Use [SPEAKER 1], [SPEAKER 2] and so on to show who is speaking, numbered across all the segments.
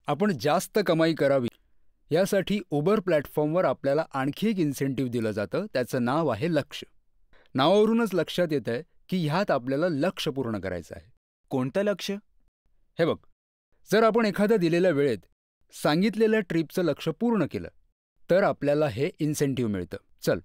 [SPEAKER 1] आपण जास्त कमाई करावी यासाठी उबर प्लॅटफॉर्मवर आपल्याला आणखी एक इन्सेंटिव्ह दिलं जातं. त्याचं नाव आहे लक्ष्य. नावावरूनच लक्षात येतंय की ह्यात आपल्याला लक्ष्य पूर्ण करायचं आहे.
[SPEAKER 2] कोणतं लक्ष्य?
[SPEAKER 1] हे बघ, जर आपण एखाद्या दिलेल्या वेळेत सांगितलेल्या ट्रिपचं लक्ष्य पूर्ण केलं तर आपल्याला हे इन्सेंटिव्ह मिळतं. चल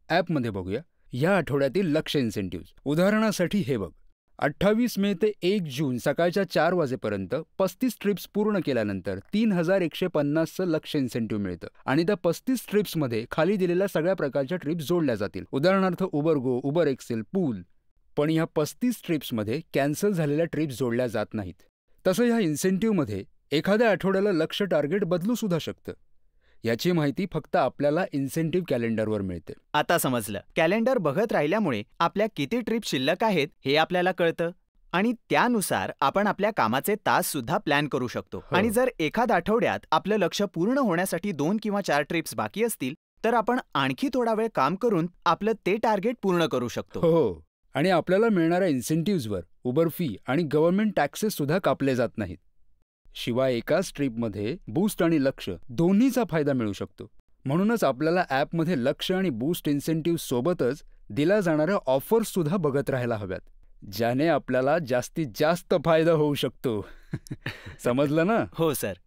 [SPEAKER 1] ॲपमध्ये बघूया ह्या आठवड्यातील लक्ष्य इन्सेंटिव्ह. उदाहरणासाठी हे बघ, 28 मे ते 1 जून सकाळच्या 4 वाजेपर्यंत 35 ट्रिप्स पूर्ण केल्यानंतर 3150चं लक्ष्य इन्सेंटिव्ह मिळतं आणि त्या 35 ट्रिप्समध्ये खाली दिलेल्या सगळ्या प्रकारच्या ट्रिप्स जोडल्या जातील. उदाहरणार्थ उबर गो, उबर एक्सेल, पूल. पण ह्या 35 ट्रिप्समध्ये कॅन्सल झालेल्या ट्रिप्स जोडल्या जात नाहीत. तसं ह्या इन्सेंटिव्हमध्ये एखाद्या आठवड्याला लक्ष्य टार्गेट बदलू सुद्धा शकतं. याची माहिती फक्त आपल्याला इन्सेंटिव्ह कॅलेंडरवर मिळते.
[SPEAKER 2] आता समजलं. कॅलेंडर बघत राहिल्यामुळे आपल्या किती ट्रिप शिल्लक आहेत हे आपल्याला कळतं आणि त्यानुसार आपण आपल्या कामाचे तास सुद्धा प्लॅन करू शकतो. आणि जर एखाद्या आठवड्यात आपलं लक्ष्य पूर्ण होण्यासाठी 2 किंवा 4 ट्रिप्स बाकी असतील तर आपण आणखी थोडा वेळ काम करून आपलं ते टार्गेट पूर्ण करू शकतो.
[SPEAKER 1] हो, आणि आपल्याला मिळणाऱ्या इन्सेंटिव्हजवर उबर फी आणि गव्हर्नमेंट टॅक्सेस सुद्धा कापले जात नाहीत. शिवाय एकाच ट्रिपमध्ये बूस्ट आणि लक्ष्य दोन्हीचा फायदा मिळू शकतो. म्हणूनच आपल्याला ॲपमध्ये लक्ष्य आणि बूस्ट इन्सेंटिव्ह सोबतच दिल्या जाणाऱ्या ऑफर्स सुद्धा बघत राहायला हव्यात, ज्याने आपल्याला जास्तीत जास्त फायदा होऊ शकतो. समजलं ना?
[SPEAKER 2] हो सर.